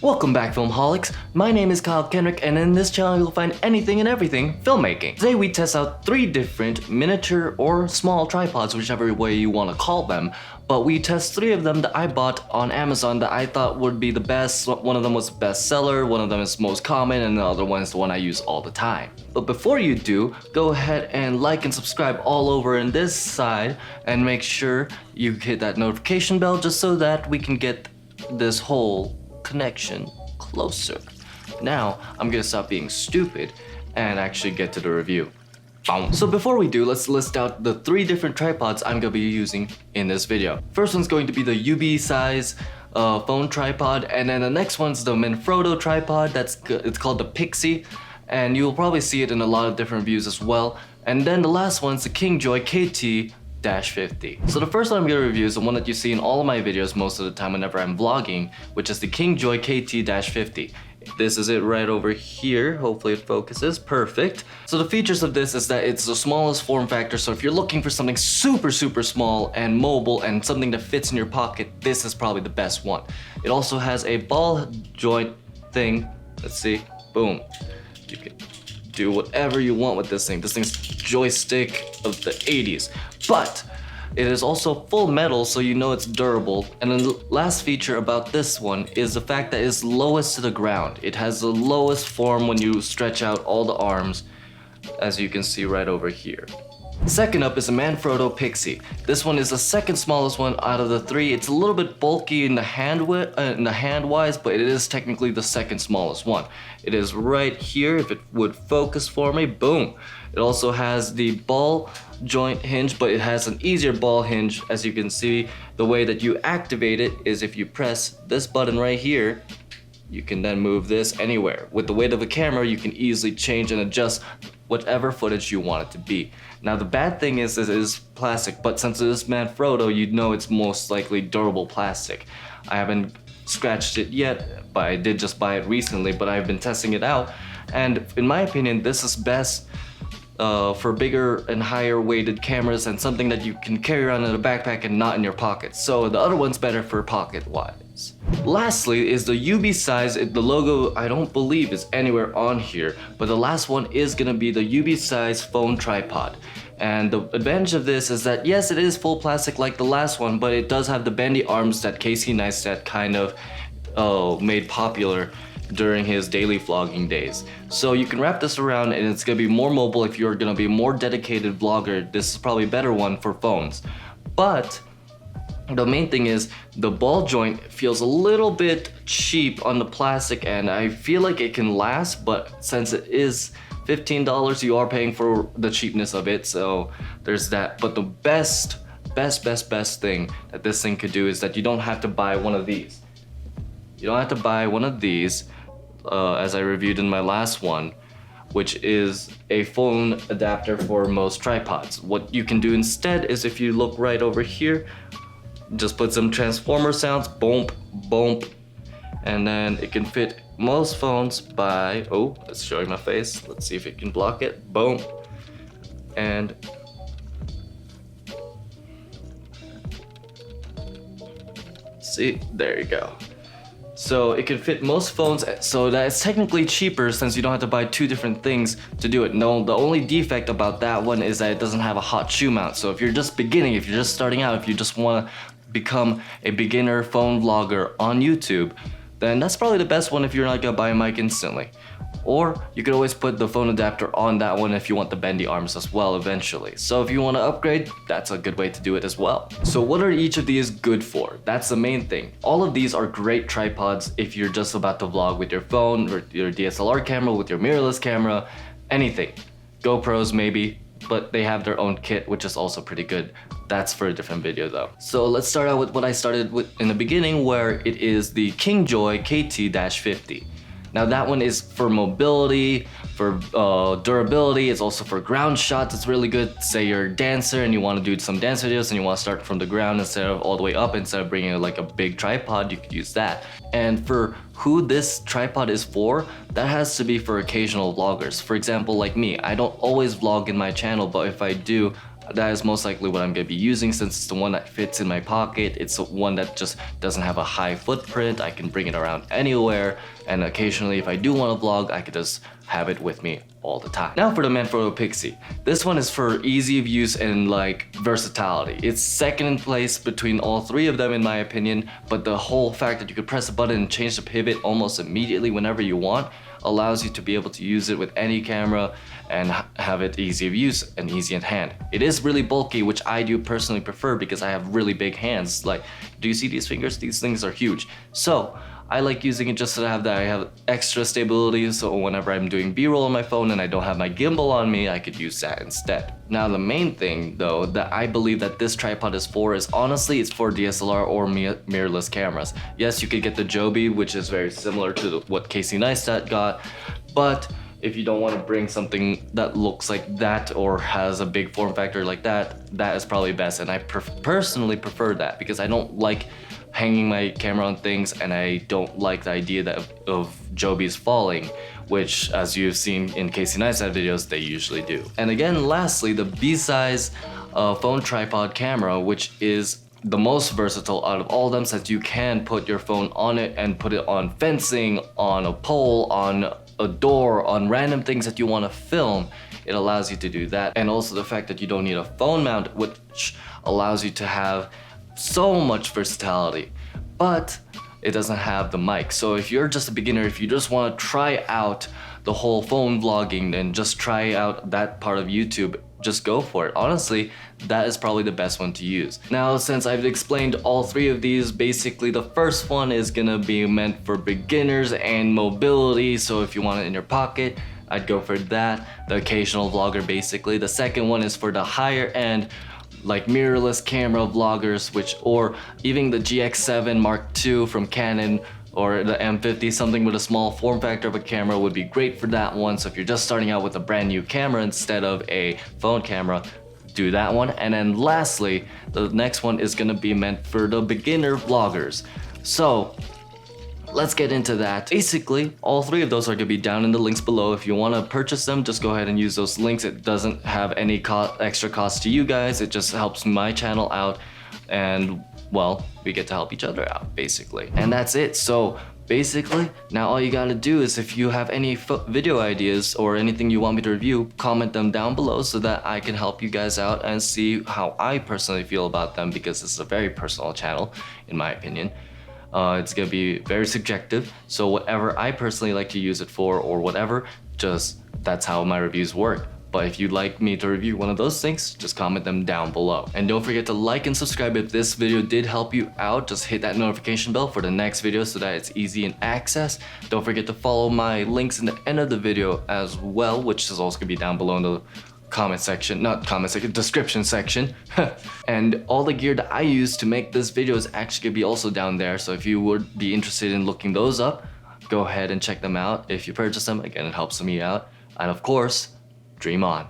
Welcome back, Filmholics. My name is Kyle Kenrick, and in this channel you'll find anything and everything filmmaking. Today we test out 3 different miniature or small tripods, whichever way you want to call them. But we test 3 of them that I bought on Amazon that I thought would be the best. One of them was the best seller, one of them is most common, and the other one is the one I use all the time. But before you do, go ahead and like and subscribe all over in this side, and make sure you hit that notification bell just so that we can get this whole connection closer. Now, I'm gonna stop being stupid and actually get to the review. So before we do, let's list out the 3 different tripods I'm gonna be using in this video. First one's going to be the UB size phone tripod, and then the next one's the Manfrotto tripod. It's called the Pixie, and you'll probably see it in a lot of different reviews as well. And then the last one's the Kingjoy KT-50. So the first one I'm going to review is the one that you see in all of my videos most of the time whenever I'm vlogging, which is the Kingjoy KT-50. This is it right over here. Hopefully it focuses. Perfect. So the features of this is that it's the smallest form factor, so if you're looking for something super small and mobile and something that fits in your pocket, this is probably the best one. It also has a ball joint thing. Let's see. Boom. You can do whatever you want with this thing. This thing's joystick of the 80s. But it is also full metal, so you know it's durable. And the last feature about this one is the fact that it's lowest to the ground. It has the lowest form when you stretch out all the arms, as you can see right over here. Second up is the Manfrotto Pixie. This one is the second smallest one out of the 3. It's a little bit bulky in the hand-wise, but it is technically the second smallest one. It is right here. If it would focus for me, boom. It also has the ball joint hinge, but it has an easier ball hinge. As you can see, the way that you activate it is if you press this button right here, you can then move this anywhere. With the weight of the camera, you can easily change and adjust whatever footage you want it to be. Now the bad thing is it is plastic, but since it is Manfrotto, you'd know it's most likely durable plastic. I haven't scratched it yet, but I did just buy it recently, but I've been testing it out, and in my opinion, this is best for bigger and higher weighted cameras and something that you can carry around in a backpack and not in your pocket. So the other one's better for pocket wise. Lastly is the UB size. The logo I don't believe is anywhere on here, but the last one is gonna be the UB size phone tripod. And the advantage of this is that yes, it is full plastic like the last one, but it does have the bendy arms that Casey Neistat kind of made popular during his daily vlogging days. So you can wrap this around and it's gonna be more mobile. If you're gonna be a more dedicated vlogger, this is probably a better one for phones. But the main thing is the ball joint feels a little bit cheap on the plastic, and I feel like it can last, but since it is $15, you are paying for the cheapness of it, so there's that. But the best thing that this thing could do is that you don't have to buy one of these. You don't have to buy one of these, as I reviewed in my last one, which is a phone adapter for most tripods. What you can do instead is, if you look right over here, just put some transformer sounds, boom, boom, and then it can fit most phones by, oh, it's showing my face. Let's see if it can block it, boom, and see, there you go. So it can fit most phones, so that's technically cheaper since you don't have to buy 2 different things to do it. No, the only defect about that one is that it doesn't have a hot shoe mount. So if you're just beginning, if you're just starting out, if you just want to become a beginner phone vlogger on YouTube, then that's probably the best one if you're not gonna buy a mic instantly. Or you could always put the phone adapter on that one if you want the bendy arms as well eventually. So if you want to upgrade, that's a good way to do it as well. So what are each of these good for? That's the main thing. All of these are great tripods if you're just about to vlog with your phone or your DSLR camera, with your mirrorless camera, anything. GoPros maybe, but they have their own kit, which is also pretty good. That's for a different video though. So let's start out with what I started with in the beginning, where it is the Kingjoy KT-50. Now that one is for mobility, for durability. It's also for ground shots. It's really good. Say you're a dancer and you want to do some dance videos and you want to start from the ground instead of all the way up. Instead of bringing like a big tripod, you could use that. And for who this tripod is for, that has to be for occasional vloggers. For example, like me, I don't always vlog in my channel, but if I do, that is most likely what I'm going to be using since it's the one that fits in my pocket. It's the one that just doesn't have a high footprint. I can bring it around anywhere, and occasionally if I do want to vlog, I could just have it with me all the time. Now for the Manfrotto Pixie. This one is for easy of use and like versatility. It's second in place between all three of them in my opinion, but the whole fact that you could press a button and change the pivot almost immediately whenever you want allows you to be able to use it with any camera and have it easy of use and easy in hand. It is really bulky, which I do personally prefer because I have really big hands. Like, do you see these fingers? These things are huge. So I like using it just to have that I have extra stability, so whenever I'm doing B-roll on my phone and I don't have my gimbal on me, I could use that instead. Now the main thing though that I believe that this tripod is for is honestly it's for DSLR or mirrorless cameras. Yes, you could get the Joby, which is very similar to what Casey Neistat got, but if you don't want to bring something that looks like that or has a big form factor like that, that is probably best, and I personally prefer that because I don't like hanging my camera on things, and I don't like the idea that of Joby's falling, which as you've seen in Casey Neistat videos, they usually do. And again, lastly, the B-Size phone tripod camera, which is the most versatile out of all of them, since you can put your phone on it and put it on fencing, on a pole, on a door, on random things that you want to film. It allows you to do that, and also the fact that you don't need a phone mount, which allows you to have so much versatility, but it doesn't have the mic. So if you're just a beginner, if you just want to try out the whole phone vlogging and just try out that part of YouTube, just go for it. Honestly, that is probably the best one to use. Now, since I've explained all three of these, basically the first one is gonna be meant for beginners and mobility, so if you want it in your pocket, I'd go for that. The occasional vlogger basically. The second one is for the higher end, like mirrorless camera vloggers, or even the GX7 Mark II from Canon or the M50, something with a small form factor of a camera would be great for that one. So if you're just starting out with a brand new camera instead of a phone camera, do that one. And then lastly, the next one is gonna be meant for the beginner vloggers. So let's get into that. Basically, all three of those are gonna be down in the links below. If you wanna purchase them, just go ahead and use those links. It doesn't have any extra cost to you guys. It just helps my channel out, and well, we get to help each other out, basically. And that's it. So basically, now all you gotta do is if you have any video ideas or anything you want me to review, comment them down below so that I can help you guys out and see how I personally feel about them, because this is a very personal channel, in my opinion. It's gonna be very subjective, so whatever I personally like to use it for or whatever, just that's how my reviews work. But if you'd like me to review one of those things, just comment them down below. And don't forget to like and subscribe if this video did help you out. Just hit that notification bell for the next video so that it's easy in access. Don't forget to follow my links in the end of the video as well, which is also gonna be down below in the description section. And all the gear that I use to make this video is actually gonna be also down there, so if you would be interested in looking those up, go ahead and check them out. If you purchase them, again, it helps me out. And of course, dream on.